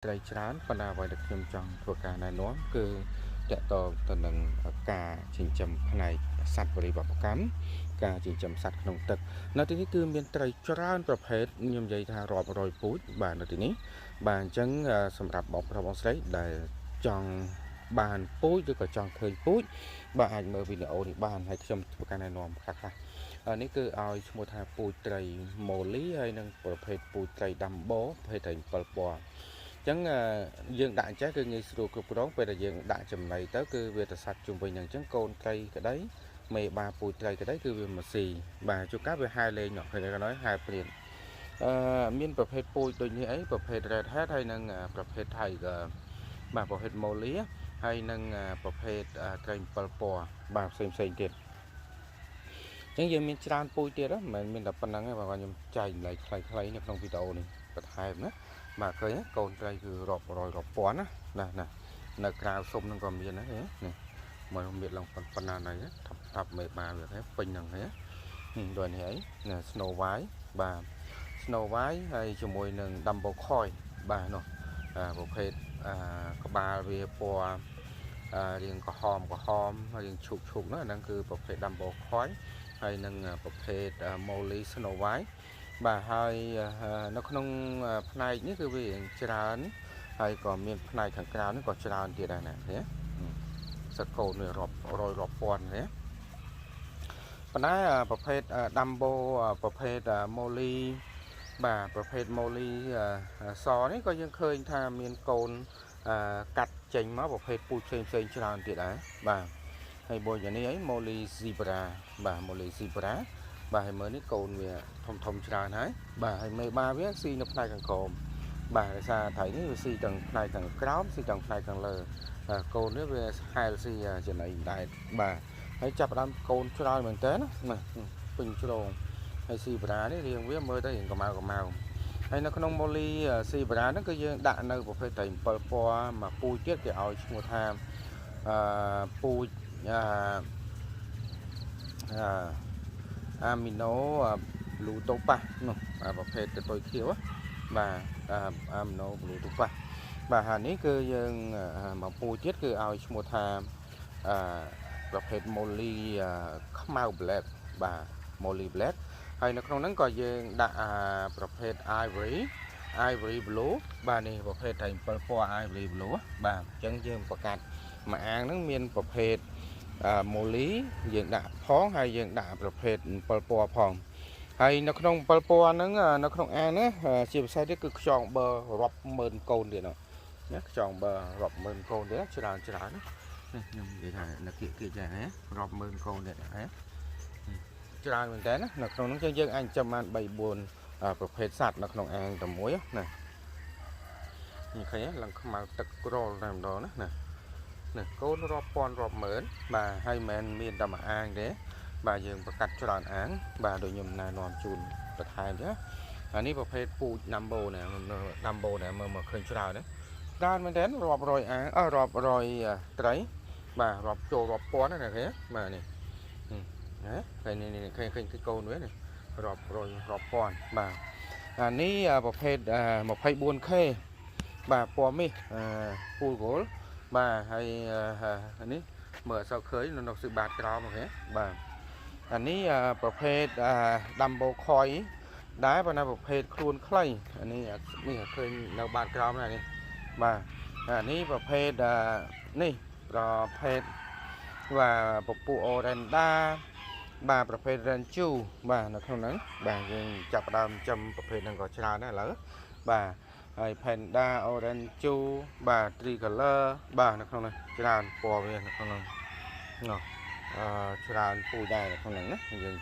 ត្រីច្រើនប៉ុន្តែអ្វីដែលខ្ញុំចង់ធ្វើការណែនាំគឺតកតងទៅនឹងការចិញ្ចឹមផ្នែកសត្វបរិបទកម្មការចិញ្ចឹមសត្វក្នុងទឹកនៅទីនេះគឺមានត្រីច្រើនប្រភេទខ្ញុំនិយាយថារាប់រយពូជបាទនៅទីនេះបាទអញ្ចឹងសម្រាប់បងប្រុសបងស្រីដែលចង់បានពូជឬក៏ចង់ឃើញពូជបាទអាចមើលវីដេអូនេះបានហើយខ្ញុំធ្វើការណែនាំខ្លះៗនេះគឺឲ្យឈ្មោះថាពូជត្រីម៉ូលីហើយនិងប្រភេទពូជត្រីដាំបូប្រភេទត្រី7ពណ៌ចឹងយើងដាក់អញ្ចេះគឺងាយស្រួលគ្រប់គ្រងពេលដែលយើងដាក់ចំណីទៅគឺវាទៅសាច់ជុំវិញអញ្ចឹងកូនត្រីក្តីមេបាពូជត្រីក្តីគឺវាមកស៊ីបាទជួនកាលវាហែលេងឃើញគេnóiហែព្រានមានប្រភេទពូជដូចនេះអីប្រភេទ red head ហើយនិងប្រភេទ tiger បាទប្រភេទ molly ហើយនិងប្រភេទត្រី7ពណ៌បាទផ្សេងទៀតចឹងយើងមានច្រើនពូជទៀតមិនមែនមានតែប៉ុណ្្នឹងទេបាទខ្ញុំចែកម្លែកខ្លីៗនៅក្នុងវីដេអូនេះបន្ថែមណាបាទឃើញកូនត្រីគឺរាប់រយរាប់ពាន់ណានៅក្រៅសុំហ្នឹងក៏មានដែរនេះមកមានឡើងប៉ុណ្ណាណៃថាប់មេបាវាហ្នឹងពេញហ្នឹងហ៎ដូចនេះអីណា Snow White បាទ Snow White ហើយជាមួយនឹង Dumbo Koi បាទនោះប្រភេទក្បាលវាពណ៌រាងក្រហមរាងឈូកហ្នឹងគឺប្រភេទ Dumbo Koi ហើយនឹងប្រភេទ Molly Snow White បាទហើយនៅក្នុងផ្នែកនេះគឺវាច្រើនហើយក៏មានផ្នែកខាងក្រៅនេះក៏ច្រើនទៀតដែរណាឃើញសកូនវារាប់រយរាប់ពាន់ណាប៉ុន្តែប្រភេទ Dumbo ប្រភេទ Molly បាទប្រភេទ Molly សនេះក៏យើងឃើញថាមានកូនកាត់ចេញមកប្រភេទពូជផ្សេងច្រើនទៀតដែរបាទហើយមួយយ៉ាងនេះអី Molly Zebra បាទ Molly Zebra បាទហើយមើលនេះកូនវាធំច្រើនហើយបាទហើយមេបាវាស៊ីនៅផ្នែកខាងក្រោមបាទដោយសារត្រីនេះវាស៊ីទាំងផ្នែកខាងក្រោមស៊ីទាំងផ្នែកខាងលើកូននេះវាហែលស៊ីចំណីដែរបាទហើយចាប់ដើមកូនច្រើនមែនតើណាពេញជ្រងហើយស៊ីបារានេះរៀងវាមើលទៅរៀងកម្ៅហើយនៅក្នុង Molly ស៊ីបារាហ្នឹងគឺយើងដាក់នៅប្រភេទត្រី7ពណ៌មកពូជទៀតគេឲ្យឈ្មោះថាពូជAmino Blue Topaz នោះប្រភេទកតុយខៀវបាទ Amino Blue Topaz បាទហើយនេះគឺយើងមកពូជទៀតគឺឲ្យឈ្មោះថាប្រភេទ Molly ខ្មៅ Black បាទ Molly Black ហើយនៅក្នុងហ្នឹងក៏យើងដាក់ប្រភេទ Ivory Blue បាទនេះប្រភេទត្រី7ពណ៌ Ivory Blue បាទអញ្ចឹងយើងបង្កាត់មួយអាងហ្នឹងមានប្រភេទMolly យើងដាក់ផងហើយយើងដាក់ប្រភេទ7ពណ៌ផងហើយនៅក្នុង7ពណ៌ហ្នឹងនៅក្នុងអាងណាជាពិសេសទៀតគឺខ្យងបឺរាប់ម៉ឺនកូនទៀតណាខ្យងបឺរាប់ម៉ឺនកូនទៀតច្រើនណាខ្ញុំនិយាយថានៅគៀកយ៉ាងណារាប់ម៉ឺនកូនទៀតណាច្រើនមែនតើណានៅក្នុងហ្នឹងយើងអាចចាំបាន3 4ប្រភេទសត្វនៅក្នុងអាងតែមួយណានេះឃើញឡើងខ្មៅទឹកក្រលតែម្ដងណាកូនរាប់ពាន់រាប់ម៉ឺនបាទហើយមិនមែនមានតែមួយអាងទេបាទយើងប្រកាសច្រើនអាងបាទដូចខ្ញុំណែនាំជូនបន្ថែមទេនេះប្រភេទពូជ Dumbo ណា Dumbo ណាមើលមកឃើញច្រើនណាច្រើនមែនទែនរាប់រយអាងរាប់រយត្រីបាទរាប់ចូលរាប់ពាន់ណាគេបាទនេះណាឃើញនេះឃើញកូនវានេះរាប់រយរាប់ពាន់បាទនេះប្រភេទ 24K បាទពណ៌មាសពូលគោលបាទហើយនេះមើលអត់សូវឃើញនៅស៊ីបាតក្រោមអូខេបាទនេះប្រភេទDumbo Koi ដែរប៉ុន្តែប្រភេទខ្លួនខ្លីនេះឃើញនៅបាតក្រោមនេះបាទនេះប្រភេទនេះប្រភេទបាទពពុះ Orenda បាទប្រភេទ Ranchu បាទនៅក្នុងហ្នឹងបាទយើងចាប់ផ្ដើមចំប្រភេទហ្នឹងក៏ច្រើនដែរឥឡូវបាទហើយ Panda Orange បាទ Tricolor បាទនៅក្នុងនេះច្រើនពណ៌វានៅក្នុងហ្នឹងច្រើនពូជដែរនៅក្នុងហ្នឹងណាយើង